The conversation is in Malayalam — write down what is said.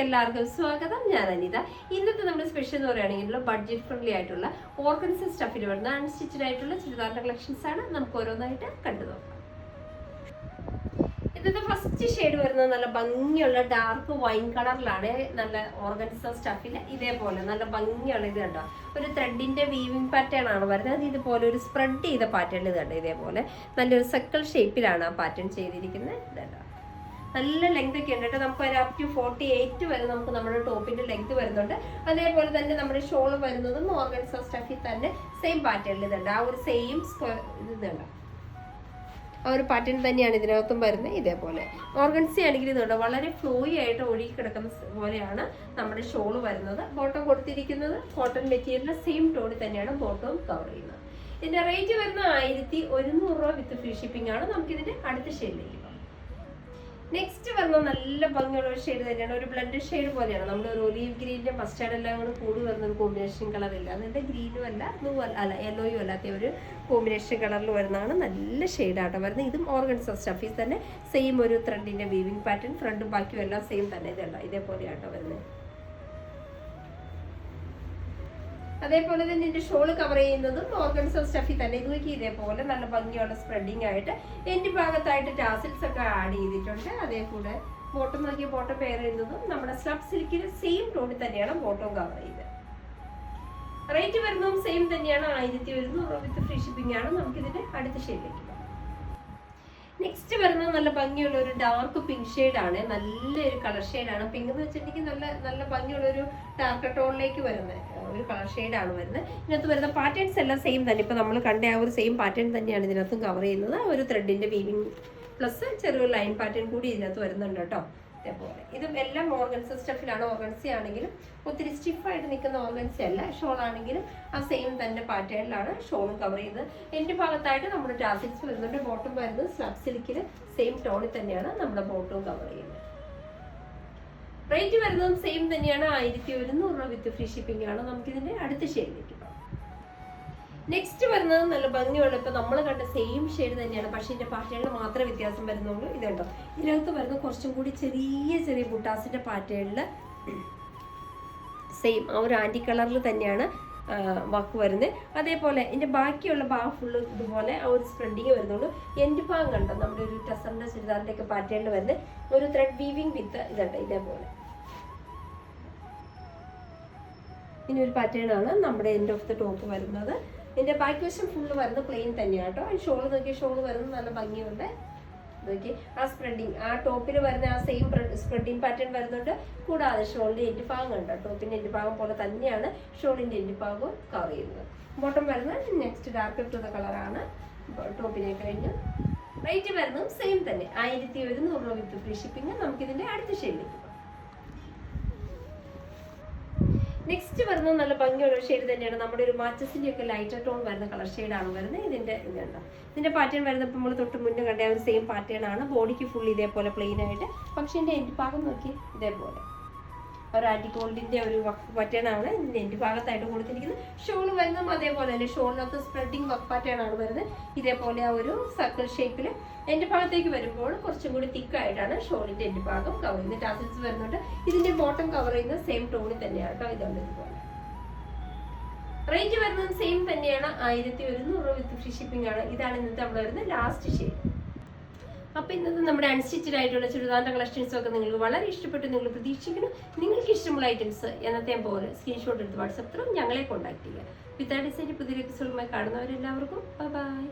എല്ലാവർക്കും സ്വാഗതം. ഞാൻ അനിത. ഇന്നത്തെ നമ്മുടെ സ്പെഷ്യൽ എന്ന് പറയുകയാണെങ്കിൽ ബഡ്ജറ്റ് ഫ്രണ്ട്ലി ആയിട്ടുള്ള ഓർഗൻസ സ്റ്റഫിൽ വരുന്ന അൺസ്റ്റിച്ചഡ് ആയിട്ടുള്ള ചുരിദാറിന്റെ കളക്ഷൻസ് ആണ്. നമുക്ക് ഓരോന്നായിട്ട് കണ്ടു നോക്കാം. ഇന്നത്തെ ഫസ്റ്റ് ഷെയ്ഡ് വരുന്നത് നല്ല ഭംഗിയുള്ള ഡാർക്ക് വൈൻ കളറിലാണ്. നല്ല ഓർഗൻസ സ്റ്റഫിൽ ഇതേപോലെ നല്ല ഭംഗിയുള്ള ഇത് കണ്ടോ, ഒരു ത്രെഡിന്റെ വീവിംഗ് പാറ്റേൺ ആണ് വരുന്നത്. ഇതുപോലെ ഒരു സ്പ്രെഡ് ചെയ്ത പാറ്റേൺ ഇത് കണ്ടോ, ഇതേപോലെ നല്ലൊരു സർക്കിൾ ഷേപ്പിലാണ് ആ പാറ്റേൺ ചെയ്തിരിക്കുന്നത്. ഇതല്ല നല്ല ലെങ്ത് ഒക്കെ ഉണ്ട് കേട്ടോ. നമുക്ക് ഒരു അപ് ടു 48 വരെ നമുക്ക് നമ്മുടെ ടോപ്പിന്റെ ലെങ്ത് വരുന്നുണ്ട്. അതേപോലെ തന്നെ നമ്മുടെ ഷോൾ വരുന്നതും ഓർഗൻസ സ്റ്റഫിൽ തന്നെ സെയിം പാറ്റേണിൽ ഇതുണ്ട്. ആ ഒരു സെയിം സ്ക്വയർ ഇതുണ്ട്, ആ ഒരു പാറ്റേൺ തന്നെയാണ് ഇതിനകത്തും വരുന്നത്. ഇതേപോലെ ഓർഗൻസ ആണെങ്കിൽ ഇതുണ്ട്, വളരെ ഫ്ലോയി ആയിട്ട് ഒഴുകി കിടക്കുന്ന പോലെയാണ് നമ്മുടെ ഷോൾ വരുന്നത്. ബോട്ടം കൊടുത്തിരിക്കുന്നത് കോട്ടൺ മെറ്റീരിയലിന്റെ സെയിം ടോണിൽ തന്നെയാണ് ബോട്ടവും കവർ ചെയ്യുന്നത്. ഇതിന്റെ റേറ്റ് വരുന്നത് 1100 രൂപ വിത്ത് ഫ്രീ ഷിപ്പിംഗ് ആണ്. നമുക്കിതിന്റെ അടുത്ത ഷെയ്ഡിലേക്ക്. നെക്സ്റ്റ് വരുന്ന നല്ല ഭംഗിയുള്ള ഒരു ഷെയ്ഡ് തന്നെയാണ്, ഒരു ബ്ലഡ് ഷെയ്ഡ് പോലെയാണ്. നമ്മുടെ ഒരു ഒലീവ് ഗ്രീനിന്റെ മസ്റ്റാർഡ് എല്ലാം കൂടെ കൂടി വരുന്ന ഒരു കോമ്പിനേഷൻ കളർ ഇല്ല, അതിന്റെ ഗ്രീനും അല്ല ബ്ലൂ അല്ല യെല്ലോയും അല്ലാത്ത ഒരു കോമ്പിനേഷൻ കളറിൽ വരുന്നതാണ്. നല്ല ഷെയ്ഡാട്ടോ വരുന്നത്. ഇതും ഓർഗൻസ സ്റ്റഫിൽ തന്നെ സെയിം ഒരു ത്രെഡിന്റെ വീവിംഗ് പാറ്റേൺ, ഫ്രണ്ടും ബാക്കിയും എല്ലാം സെയിം തന്നെ ഇതല്ല ഇതേപോലെയാട്ടോ വരുന്നത്. അതേപോലെ തന്നെ ഇതിന്റെ ഷോള് കവർ ചെയ്യുന്നതും ഓർഗൻസ സ്റ്റഫിൽ തന്നെ. ഇതുവയ്ക്ക് ഇതേപോലെ നല്ല ഭംഗിയുള്ള സ്പ്രെഡിങ് ആയിട്ട് എന്റെ ഭാഗത്തായിട്ട് ടാസിൽസ് ഒക്കെ ആഡ് ചെയ്തിട്ടുണ്ട്. അതേപോലെ ബോട്ടം നോക്കിയ ബോട്ടം പെയർ ചെയ്യുന്നതും നമ്മുടെ സ്ലബ് സിൽക്കിന് സെയിം ടോണിൽ തന്നെയാണ് ബോട്ടം കവർ ചെയ്തത്. റേറ്റ് വരുന്നതും സെയിം തന്നെയാണ്, 1100 രൂപ വിത്ത് ഫ്രീ ഷിപ്പിംഗ് ആണ്. നമുക്കിതിന്റെ അടുത്ത ഷെയ്ഡിലേക്ക്. നെക്സ്റ്റ് വരുന്നത് നല്ല ഭംഗിയുള്ള ഒരു ഡാർക്ക് പിങ്ക് ഷെയ്ഡാണ്. നല്ലൊരു കളർ ഷെയ്ഡാണ്. പിങ്ക് എന്ന് വെച്ചിട്ടുണ്ടെങ്കിൽ നല്ല ഭംഗിയുള്ള ഒരു ഡാർക്ക് ടോണിലേക്ക് വരുന്ന ഒരു കളർ ഷെയ്ഡാണ് വരുന്നത്. ഇതിനകത്ത് വരുന്ന പാറ്റേൺസ് എല്ലാം സെയിം തന്നെ. ഇപ്പൊ നമ്മൾ കണ്ട ആ ഒരു സെയിം പാറ്റേൺ തന്നെയാണ് ഇതിനകത്തും കവർ ചെയ്യുന്നത്. ഒരു ത്രെഡിന്റെ വീവിംഗ് പ്ലസ് ചെറിയൊരു ലൈൻ പാറ്റേൺ കൂടി ഇതിനകത്ത് വരുന്നുണ്ട് കേട്ടോ. ഇതേപോലെ ഇതും എല്ലാം ഓർഗൻസ സ്റ്റഫിലാണ്. ഓർഗൻസ ആണെങ്കിലും ഒത്തിരി സ്റ്റിഫായിട്ട് നിൽക്കുന്ന ഓർഗൻസ അല്ല. ഷോൾ ആണെങ്കിലും ആ സെയിം തന്നെ പാറ്റേണിലാണ് ഷോളും കവർ ചെയ്തത്. എൻ്റെ ഭാഗത്തായിട്ട് നമ്മുടെ ടാസിൽസ് വരുന്നുണ്ട്. ബോട്ടം വരുന്നത് സ്ലബ് സിൽക്കിന് സെയിം ടോണിൽ തന്നെയാണ് നമ്മുടെ ബോട്ടവും കവർ ചെയ്യുന്നത്. റേറ്റ് വരുന്നതും സെയിം തന്നെയാണ്, 1100 രൂപ വിത്ത് ഫ്രീ ഷിപ്പിംഗ് ആണ്. നമുക്കിതിന്റെ അടുത്ത ഷെയ്ഡിലേക്ക് പോകാം. നെക്സ്റ്റ് വരുന്നത് നല്ല ഭംഗിയുള്ള, ഇപ്പൊ നമ്മൾ കണ്ട സെയിം ഷെയ്ഡ് തന്നെയാണ്, പക്ഷെ ഇതിന്റെ പാറ്റേണിൽ മാത്രമേ വ്യത്യാസം വരുന്നുള്ളൂ. ഇതുണ്ടോ, ഇതിനകത്ത് വരുന്ന കുറച്ചും കൂടി ചെറിയ ബുട്ടാസിന്റെ പാറ്റേണിൽ സെയിം ആ ഒരു ആന്റി കളറിൽ തന്നെയാണ് വർക്ക് വരുന്നത്. അതേപോലെ ഇതിന്റെ ബാക്കിയുള്ള ഭാഗം ഫുള്ള് ഇതുപോലെ ആ ഒരു സ്പ്രെഡിങ് വരുന്നുള്ളൂ. എൻഡ് ഭാഗം കണ്ടോ, നമ്മുടെ ഒരു ടസറിന്റെ ചുരിദാറിന്റെ ഒക്കെ പാറ്റേണിൽ വരുന്നത് ഒരു ത്രെഡ് വീവിംഗ് വിത്ത് ഇതുണ്ട് ഇതേപോലെ. ഇനി ഒരു പാറ്റേൺ ആണ് നമ്മുടെ എൻഡ് ഓഫ് ദ ടോപ്പ് വരുന്നത്. ഇതിന്റെ ബാക്ക് വശം ഫുള്ള് വരുന്നത് പ്ലെയിൻ തന്നെയാണ് കേട്ടോ. ഷോള് നോക്കിയ ഷോള് വരുന്നത് നല്ല ഭംഗിയുണ്ട്. നോക്കി ആ സ്പ്രെഡിങ്, ആ ടോപ്പിൽ വരുന്ന ആ സെയിം സ്പ്രെഡിങ് പാറ്റേൺ വരുന്നുണ്ട്. കൂടാതെ ഷോളിന്റെ എൻഡ് ഭാഗം കണ്ടോ, ടോപ്പിന്റെ എൻഡ് ഭാഗം പോലെ തന്നെയാണ് ഷോളിന്റെ എൻഡ് ഭാഗവും കവർ ചെയ്യുന്നത്. ബോട്ടം വരുന്നത് നെക്സ്റ്റ് ഡാർക്ക് ടു ദ കളറാണ് ടോപ്പിനെ കഴിഞ്ഞ്. റേറ്റ് വരുന്നതും സെയിം തന്നെ, 1100 രൂപ വിത്ത് ഫ്രീ ഷിപ്പിംഗ്. നമുക്കിതിന്റെ അടുത്ത ഷെയ്ഡിലേക്ക് പോകാം. നെക്സ്റ്റ് വരുന്നത് നല്ല ഭംഗിയുള്ള ഒരു ഷെയ്ഡ് തന്നെയാണ്. നമ്മുടെ ഒരു മാച്ചസിന്റെ ഒക്കെ ലൈറ്റർ ടോൺ വരുന്ന കളർ ഷെയ്ഡാണ് വരുന്നത്. ഇതിന്റെ പാറ്റേൺ വരുന്നത് ഇപ്പം നമ്മൾ തൊട്ട് മുന്നേ കണ്ട ഒരു സെയിം പാറ്റേൺ ആണ്. ബോഡിക്ക് ഫുൾ ഇതേപോലെ പ്ലെയിൻ ആയിട്ട്, പക്ഷെ ഇതിന്റെ എൻഡ് ഭാഗം നോക്കി ഇതേപോലെ ഒരു ആന്റിഗോൾഡിന്റെ ഒരു വർക്ക് പാറ്റേൺ ആണ് ഇതിന്റെ എൻഡ് ഭാഗത്തായിട്ട് കൊടുത്തിരിക്കുന്നത്. ഷോൾ വരുന്നതും അതേപോലെ തന്നെ ഷോളിനകത്ത് സ്പ്രെഡിങ് വർക്ക് പാറ്റേൺ ആണ് വരുന്നത്. ഇതേപോലെ ആ ഒരു സർക്കിൾ ഷേപ്പിൽ എൻഡ് ഭാഗത്തേക്ക് വരുമ്പോൾ കുറച്ചും കൂടി തിക്കായിട്ടാണ് ഷോളിന്റെ എൻഡ് ഭാഗം കവർ ചെയ്യുന്നത്. ടാസിൽസ് വരുന്നുണ്ട്. ഇതിന്റെ ബോട്ടം കവർ ചെയ്യുന്ന സെയിം ടോണിൽ തന്നെയാണ് കേട്ടോ. ഇതുണ്ട് ഇതുപോലെ. റേറ്റ് വരുന്നത് സെയിം തന്നെയാണ്, 1100 രൂപ വിത്ത് ഫ്രീ ഷിപ്പിംഗ് ആണ്. ഇതാണ് ഇന്നത്തെ നമ്മൾ വരുന്ന ലാസ്റ്റ് ഷെയ്ഡ്. അപ്പൊ ഇന്നത്തെ നമ്മുടെ അൺസ്റ്റിച്ചഡ് ആയിട്ടുള്ള ചുരിദാറിന്റെ കളക്ഷൻസ് ഒക്കെ നിങ്ങൾക്ക് വളരെ ഇഷ്ടപ്പെട്ടു നിങ്ങൾ പ്രതീക്ഷിക്കുന്നു. നിങ്ങൾക്ക് ഇഷ്ടമുള്ള ഐറ്റംസ് എന്നത്തെ പോലെ സ്ക്രീൻഷോട്ട് എടുത്ത് വാട്സപ്പ് ത്രൂ ഞങ്ങളെ കോൺടാക്ട് ചെയ്യുക. വിത്ത് ഡിസൈൻ പുതിയ എപ്പിസോഡുമായി കാണുന്നവരെല്ലാവർക്കും ബൈ.